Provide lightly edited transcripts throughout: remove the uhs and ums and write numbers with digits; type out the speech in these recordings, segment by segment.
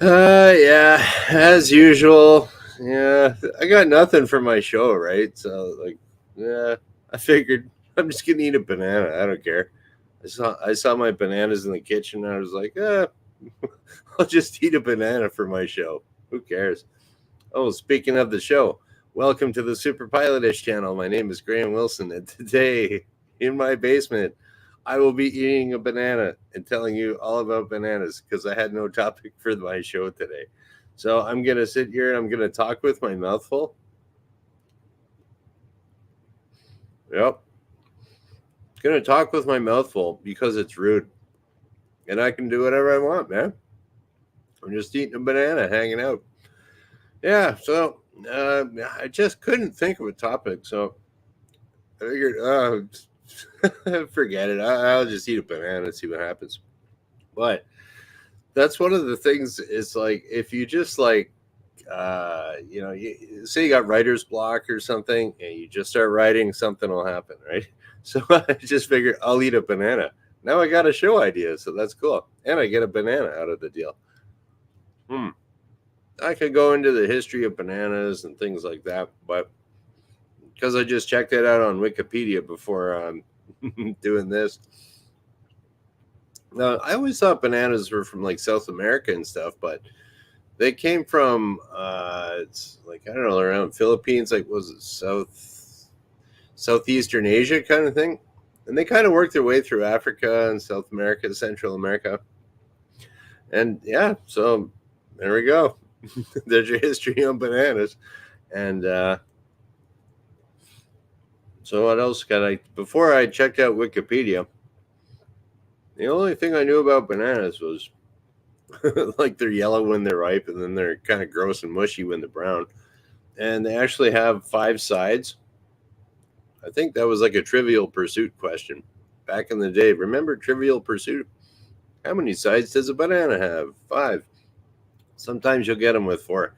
Yeah, as usual. Yeah, I got nothing for my show, right? So, like, yeah, I figured I'm just gonna eat a banana. I don't care. I saw my bananas in the kitchen. And I was like, I'll just eat a banana for my show. Who cares? Oh, speaking of the show, welcome to the Super Pilotish channel. My name is Graham Wilson, and today in my basement, I will be eating a banana and telling you all about bananas because I had no topic for my show today. So I'm gonna sit here and I'm gonna talk with my mouth full. Yep, gonna talk with my mouth full because it's rude, and I can do whatever I want, man. I'm just eating a banana, hanging out. Yeah, so I just couldn't think of a topic, so I figured, forget it. I'll just eat a banana and see what happens. But that's one of the things is like if you just like say you got writer's block or something and you just start writing, something will happen, right? So I just figured I'll eat a banana. Now I got a show idea, so that's cool. And I get a banana out of the deal. Hmm. I could go into the history of bananas and things like that, but because I just checked it out on Wikipedia before doing this. I always thought bananas were from like South America and stuff, but they came from it's like I don't know, around Philippines, like was it Southeastern Asia kind of thing, and they kind of worked their way through Africa and South America, Central America, and yeah, so there we go. There's your history on bananas, and so what else got I before I checked out Wikipedia? The only thing I knew about bananas was like they're yellow when they're ripe, and then they're kind of gross and mushy when they're brown. And they actually have five sides. I think that was like a Trivial Pursuit question back in the day. Remember Trivial Pursuit? How many sides does a banana have? Five. Sometimes you'll get them with four.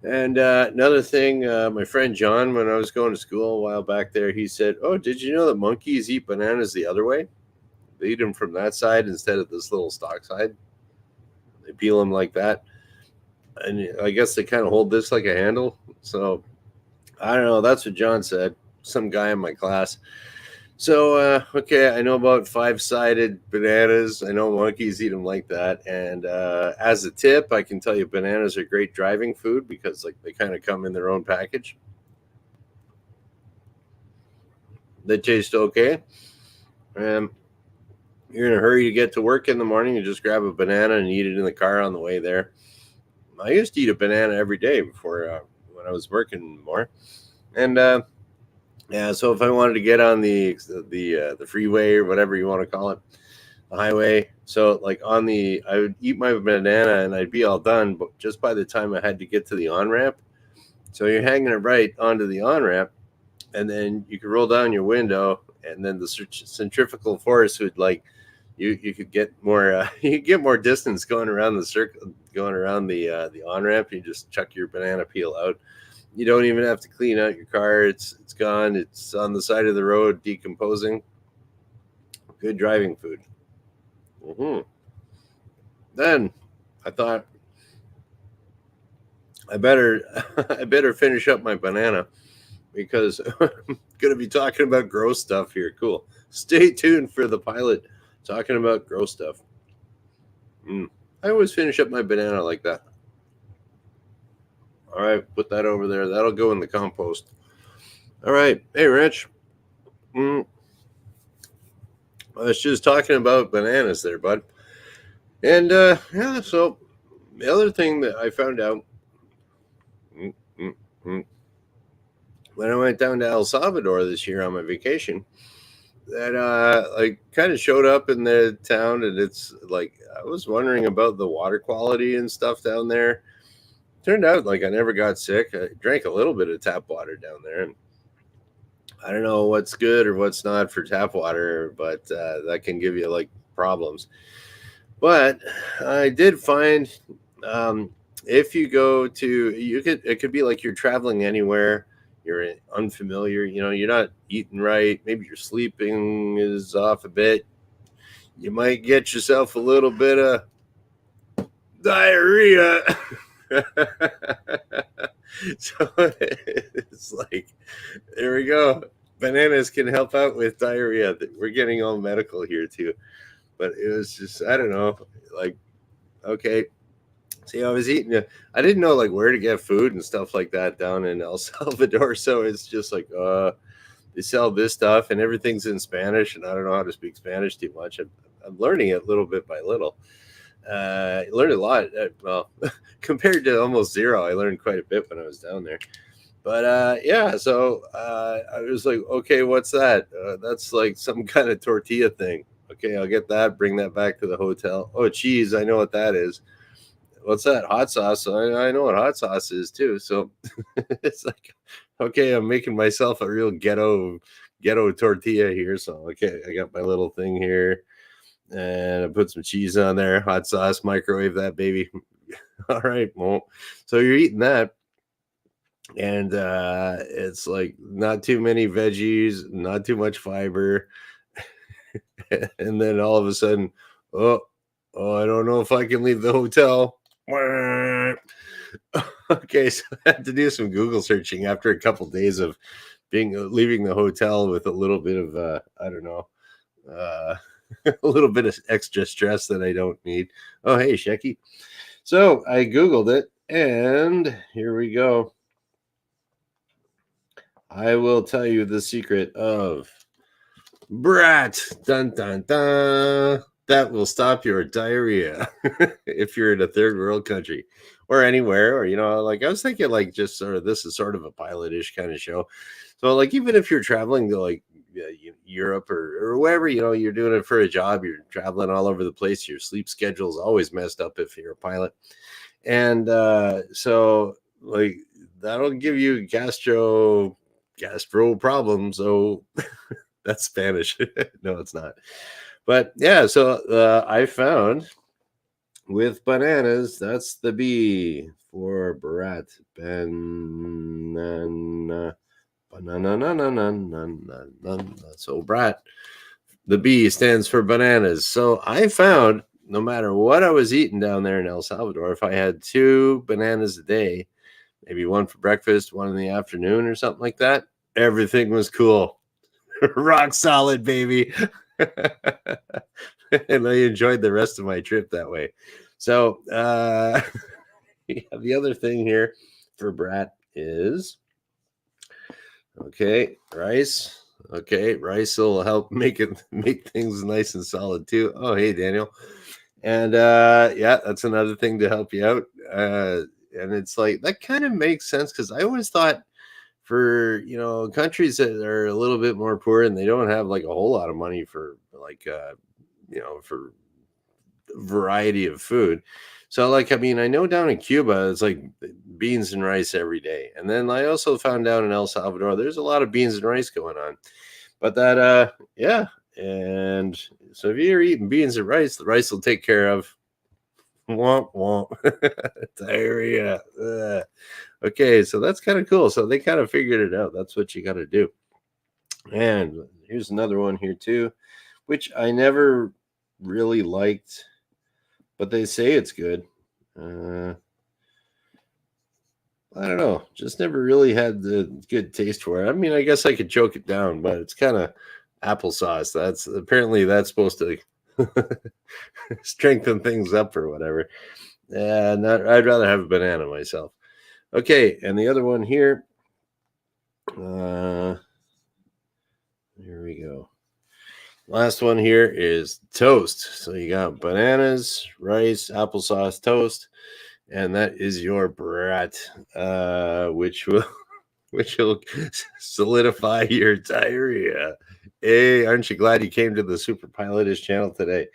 And another thing, my friend John, when I was going to school a while back there, he said, "Oh, did you know that monkeys eat bananas the other way? They eat them from that side instead of this little stalk side. They peel them like that." And I guess they kind of hold this like a handle. So I don't know. That's what John said. Some guy in my class. So okay, I know about five-sided bananas. I know monkeys eat them like that. And as a tip, I can tell you bananas are great driving food because like they kind of come in their own package. They taste okay. Um, you're in a hurry to get to work in the morning. You just grab a banana and eat it in the car on the way there. I used to eat a banana every day before when I was working more. And yeah, so if I wanted to get on the freeway or whatever you want to call it, the highway, so like I would eat my banana and I'd be all done, but just by the time I had to get to the on ramp, so you're hanging it right onto the on ramp, and then you could roll down your window, and then the centrifugal force would like you could get more you could get more distance going around the circle, going around the on ramp. You just chuck your banana peel out. You don't even have to clean out your car. It's gone. It's on the side of the road decomposing. Good driving food. Hmm. Then I thought I better I better finish up my banana because I'm gonna be talking about gross stuff here. Cool. Stay tuned for the pilot talking about gross stuff. Mm. I always finish up my banana like that. All right, put that over there. That'll go in the compost. All right. Hey, Rich. Mm, I was just talking about bananas there, bud. And yeah, so the other thing that I found out mm, mm, mm, when I went down to El Salvador this year on my vacation, that like kind of showed up in the town, and it's like I was wondering about the water quality and stuff down there. Turned out like I never got sick. I drank a little bit of tap water down there, and I don't know what's good or what's not for tap water, but that can give you like problems. But I did find um, if you go to you could it could be like you're traveling anywhere, you're unfamiliar, you're not eating right, maybe your sleeping is off a bit. you might get yourself a little bit of diarrhea. So it's like, there we go. Bananas can help out with diarrhea. We're getting all medical here too. But it was just, I don't know, like, okay. See, I was eating, I didn't know like where to get food and stuff like that down in El Salvador. So it's just like, they sell this stuff and everything's in Spanish, and I don't know how to speak Spanish too much. I'm learning it little bit by little. I learned a lot. Well, compared to almost zero, I learned quite a bit when I was down there. But yeah, so I was like, okay, what's that? That's like some kind of tortilla thing. Okay, I'll get that. Bring that back to the hotel. Oh, cheese! I know what that is. What's that? Hot sauce. I know what hot sauce is too. So it's like, okay, I'm making myself a real ghetto tortilla here. So okay, I got my little thing here, and I put some cheese on there, hot sauce, microwave that baby. All right, well, so you're eating that, and it's like not too many veggies, not too much fiber, and then all of a sudden, oh, I don't know if I can leave the hotel. Okay, so I had to do some Google searching after a couple days of leaving the hotel with a little bit of I don't know, a little bit of extra stress that I don't need. Oh, hey, Shecky. So I Googled it, and here we go. I will tell you the secret of Brat. Dun dun dun. That will stop your diarrhea if you're in a third world country or anywhere. Or, like I was thinking, like, just sort of, this is sort of a pilot-ish kind of show. So, like, even if you're traveling to like Europe or wherever, you're doing it for a job, you're traveling all over the place, your sleep schedule is always messed up if you're a pilot. And so, like, that'll give you gastro problems. So that's Spanish. No, it's not. But yeah, so I found with bananas, that's the B for Brat. Banana. So Brat, the B stands for bananas. So I found no matter what I was eating down there in El Salvador, if I had 2 bananas a day, maybe one for breakfast, one in the afternoon or something like that, everything was cool. Rock solid, baby. And I enjoyed the rest of my trip that way. So yeah, the other thing here for Brat is, okay, rice. Okay, rice will help make things nice and solid too. Oh, hey, Daniel. And yeah, that's another thing to help you out. And it's like, that kind of makes sense, because I always thought for countries that are a little bit more poor and they don't have like a whole lot of money for like for variety of food. So like, I mean, I know down in Cuba it's like beans and rice every day, and then I also found out in El Salvador there's a lot of beans and rice going on. But that yeah, and so if you're eating beans and rice, the rice will take care of womp womp diarrhea. Ugh. Okay, so that's kind of cool. So they kind of figured it out. That's what you got to do. And here's another one here too, which I never really liked, but they say it's good. I don't know. Just never really had the good taste for it. I mean, I guess I could choke it down, but it's kind of applesauce. That's supposed to strengthen things up or whatever. And I'd rather have a banana myself. Okay, and the other one here. Here we go. Last one here is toast. So you got bananas, rice, applesauce, toast, and that is your Brat, which will solidify your diarrhea. Hey, aren't you glad you came to the Super Pilot-ish channel today?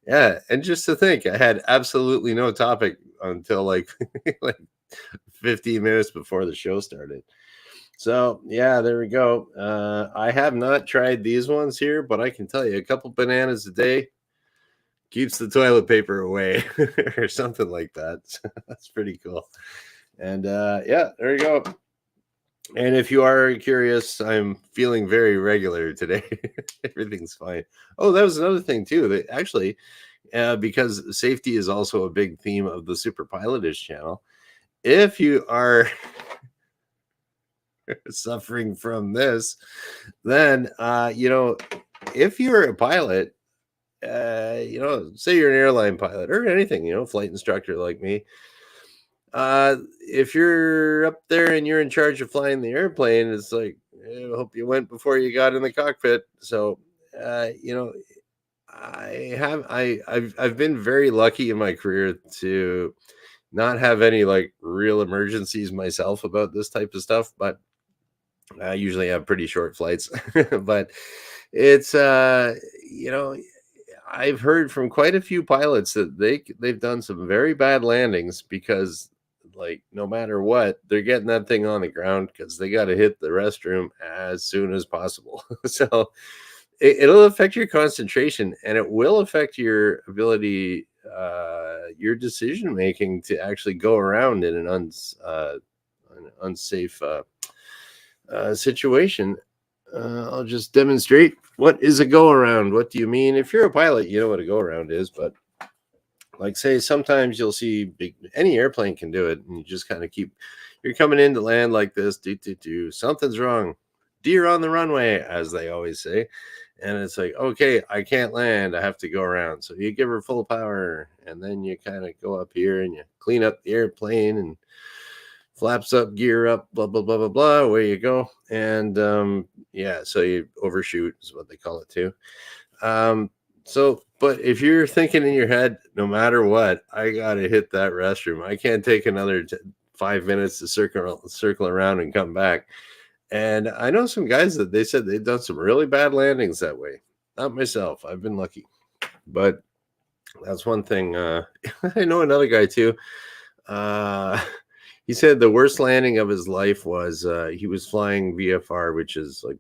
Yeah, and just to think, I had absolutely no topic until like like 15 minutes before the show started. So yeah, there we go. I have not tried these ones here, but I can tell you, a couple bananas a day keeps the toilet paper away or something like that. So that's pretty cool. And yeah, there you go. And if you are curious, I'm feeling very regular today. Everything's fine. Oh, that was another thing too. That actually, because safety is also a big theme of the Super Pilotage channel. If you are suffering from this, then if you're a pilot, say you're an airline pilot or anything, flight instructor like me, if you're up there and you're in charge of flying the airplane, it's like, I hope you went before you got in the cockpit. So, uh, you know, I've been very lucky in my career to not have any like real emergencies myself about this type of stuff, but I usually have pretty short flights. But it's you know, I've heard from quite a few pilots that they've done some very bad landings because like no matter what, they're getting that thing on the ground because they got to hit the restroom as soon as possible. So it'll affect your concentration and it will affect your ability, your decision making to actually go around in an unsafe situation. I'll just demonstrate what is a go around. What do you mean? If you're a pilot, you know what a go around is, but like say sometimes you'll see any airplane can do it, and you just kind of keep you're coming in to land like this, something's wrong. Deer on the runway, as they always say. And it's like, okay, I can't land. I have to go around. So you give her full power, and then you kind of go up here and you clean up the airplane and flaps up, gear up, blah blah blah blah blah. Away you go, and so you overshoot is what they call it too. But if you're thinking in your head, no matter what, I gotta hit that restroom. I can't take another 5 minutes to circle around and come back. And I know some guys that they said they've done some really bad landings that way. Not myself. I've been lucky, but that's one thing. I know another guy too. Uh, he said the worst landing of his life was he was flying VFR, which is like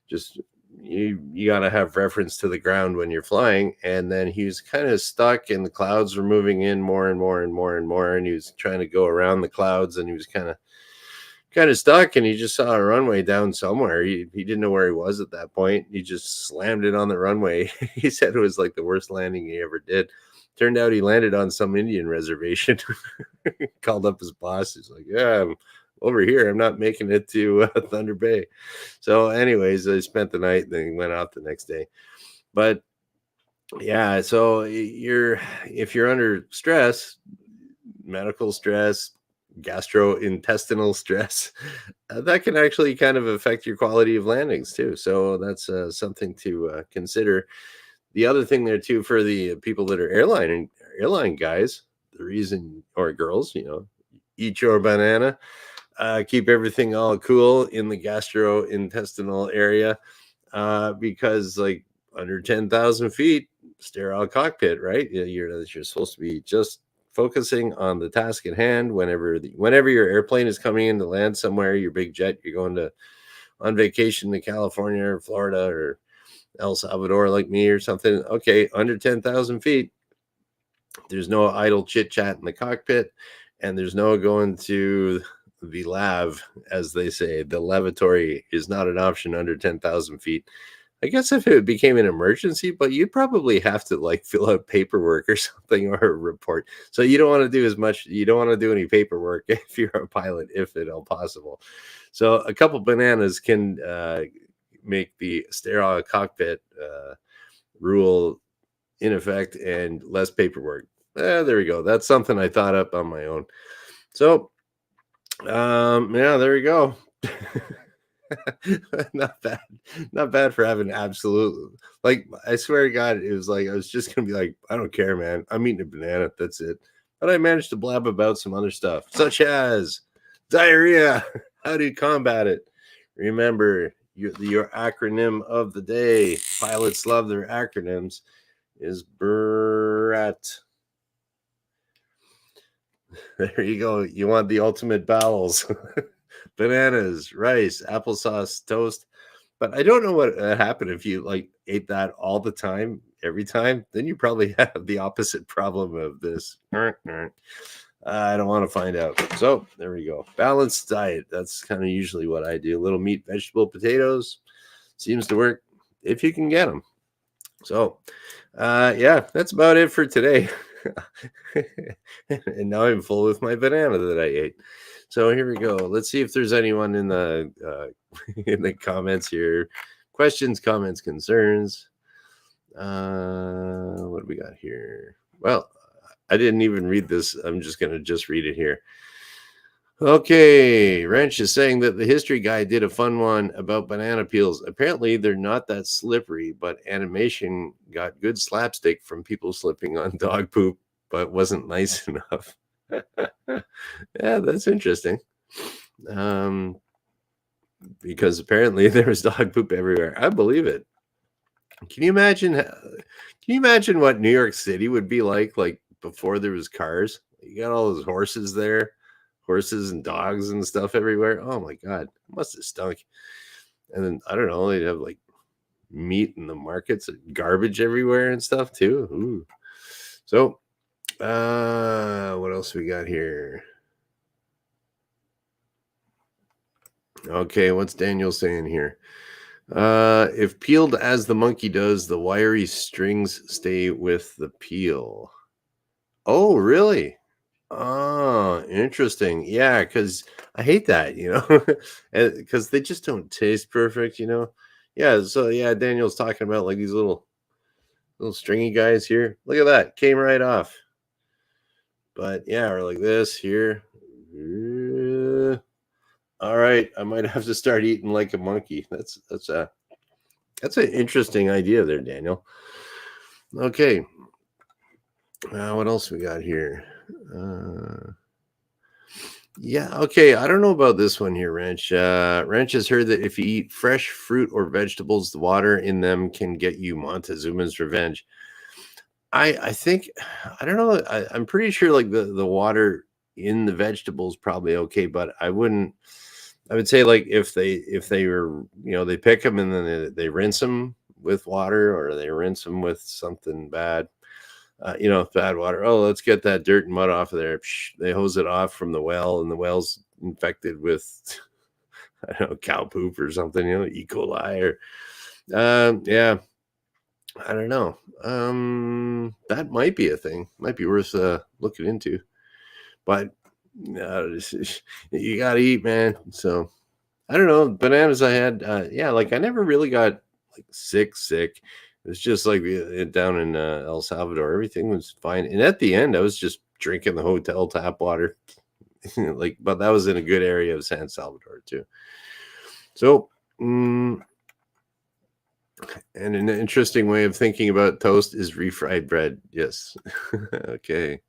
just you got to have reference to the ground when you're flying. And then he was kind of stuck, and the clouds were moving in more and more and more and more, and he was trying to go around the clouds, and he was kind of stuck, and he just saw a runway down somewhere. He didn't know where he was at that point. He just slammed it on the runway. He said it was like the worst landing he ever did. Turned out he landed on some Indian reservation. Called up his boss. He's like, yeah, I'm over here. I'm not making it to Thunder Bay. So anyways, I spent the night, then went out the next day. But yeah, so if you're under stress, medical stress, gastrointestinal stress, that can actually kind of affect your quality of landings too. So that's something to consider. The other thing there too for the people that are airline guys, the reason or girls, eat your banana, keep everything all cool in the gastrointestinal area, because like under 10,000 feet, sterile cockpit, right? You're supposed to be just focusing on the task at hand. Whenever your airplane is coming in to land somewhere, your big jet, you're going on vacation to California or Florida or El Salvador like me or something. Okay, under 10,000 feet, there's no idle chit chat in the cockpit, and there's no going to the lav, as they say. The lavatory is not an option under 10,000 feet. I guess if it became an emergency, but you'd probably have to like fill out paperwork or something or a report. So you don't want to do as much. You don't want to do any paperwork if you're a pilot, if at all possible. So a couple bananas can make the sterile cockpit rule in effect and less paperwork. There we go. That's something I thought up on my own. So, there we go. Not bad for having absolute, like, I swear to God, it was like I was just gonna be like, I don't care, man. I'm eating a banana. That's it. But I managed to blab about some other stuff, such as diarrhea. How do you combat it? Remember, your acronym of the day. Pilots love their acronyms. Is BRAT. There you go. You want the ultimate bowels. Bananas, rice, applesauce, toast. But I don't know what happened if you like ate that all the time, every time. Then you probably have the opposite problem of this. I don't want to find out. So there we go. Balanced diet. That's kind of usually what I do. A little meat, vegetable, potatoes seems to work if you can get them. So, yeah, that's about it for today. And now I'm full with my banana that I ate. So here we go. Let's see if there's anyone in the in the comments here. Questions, comments, concerns. What do we got here? Well, I didn't even read this. I'm just gonna read it here. Okay, Wrench is saying that the history guy did a fun one about banana peels. Apparently, they're not that slippery, but animation got good slapstick from people slipping on dog poop, but wasn't nice enough. Yeah, that's interesting. Because apparently there was dog poop everywhere. I believe it. Can you imagine? Can you imagine what New York City would be like before there was cars? You got all those horses there, horses and dogs and stuff everywhere. Oh my god, it must have stunk. And then I don't know, they'd have like meat in the markets, garbage everywhere and stuff too. Ooh. So, what else we got here? Okay, what's Daniel saying here? If peeled as the monkey does, the wiry strings stay with the peel. Oh, really? Oh, interesting. Yeah, because I hate that, because they just don't taste perfect. Yeah, so yeah, Daniel's talking about like these little stringy guys here. Look at that, came right off. But yeah, or like this here. All right, I might have to start eating like a monkey. That's an interesting idea there, Daniel. Okay. What else we got here? Yeah, okay. I don't know about this one here, Wrench. Wrench has heard that if you eat fresh fruit or vegetables, the water in them can get you Montezuma's revenge. I think I don't know. I'm pretty sure like the water in the vegetables probably okay, but I wouldn't. I would say like if they were they pick them and then they rinse them with water or they rinse them with something bad. Bad water. Oh, let's get that dirt and mud off of there. Psh, they hose it off from the well, and the well's infected with, I don't know, cow poop or something, E. coli or, yeah, I don't know. That might be a thing. Might be worth looking into. But you gotta eat, man. So I don't know. Bananas I had, yeah, like I never really got like sick. It's just like down in El Salvador, everything was fine. And at the end, I was just drinking the hotel tap water, but that was in a good area of San Salvador too. So, and an interesting way of thinking about toast is refried bread. Yes. Okay.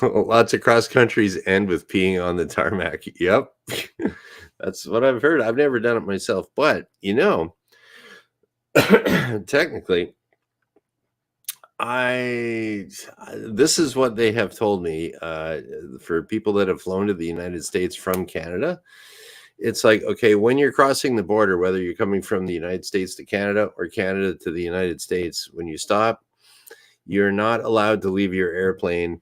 Lots of cross countries end with peeing on the tarmac. Yep. That's what I've heard. I've never done it myself, but technically, this is what they have told me for people that have flown to the United States from Canada. It's like, okay, when you're crossing the border, whether you're coming from the United States to Canada or Canada to the United States, when you stop, you're not allowed to leave your airplane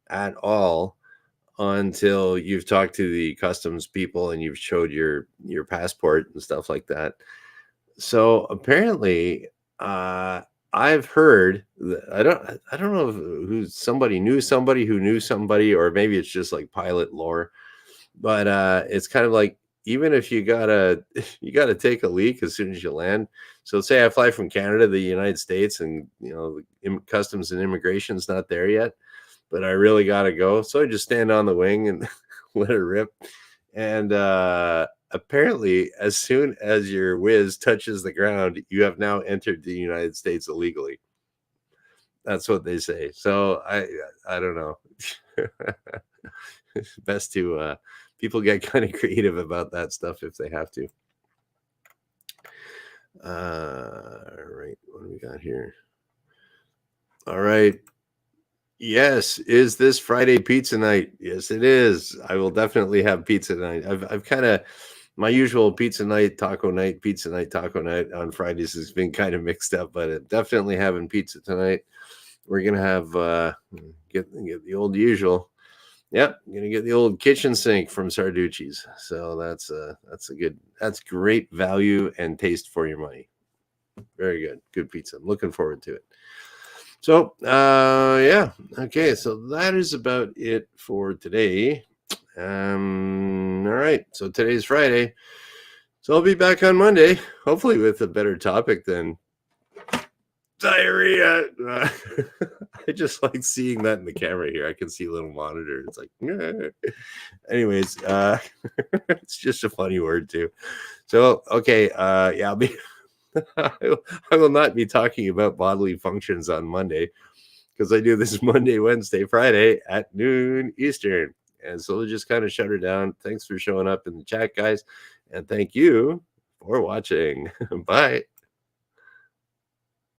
at all until you've talked to the customs people and you've showed your passport and stuff like that. So apparently, I've heard that I don't know who somebody knew somebody who knew somebody, or maybe it's just like pilot lore, but it's kind of like even if you gotta you gotta take a leak as soon as you land. So say I fly from Canada to the United States, and customs and immigration's not there yet, but I really gotta go. So I just stand on the wing and let it rip. And apparently, as soon as your whiz touches the ground, you have now entered the United States illegally. That's what they say. So I don't know. Best to people get kind of creative about that stuff if they have to. All right, what do we got here? All right. Yes, is this Friday pizza night? Yes, it is. I will definitely have pizza night. I've kind of My usual pizza night, taco night, pizza night, taco night on Fridays has been kind of mixed up, but definitely having pizza tonight. We're gonna have get the old usual. Yep, gonna get the old kitchen sink from Sarducci's. So that's great value and taste for your money. Very good pizza. I'm looking forward to it. So yeah, okay. So that is about it for today. All right. So today's Friday. So I'll be back on Monday, hopefully with a better topic than diarrhea. I just like seeing that in the camera here. I can see a little monitor. It's like, anyways, it's just a funny word too. So okay, yeah, I'll be. I will not be talking about bodily functions on Monday because I do this Monday, Wednesday, Friday at noon Eastern. And so we'll just kind of shut her down. Thanks for showing up in the chat, guys. And thank you for watching. Bye.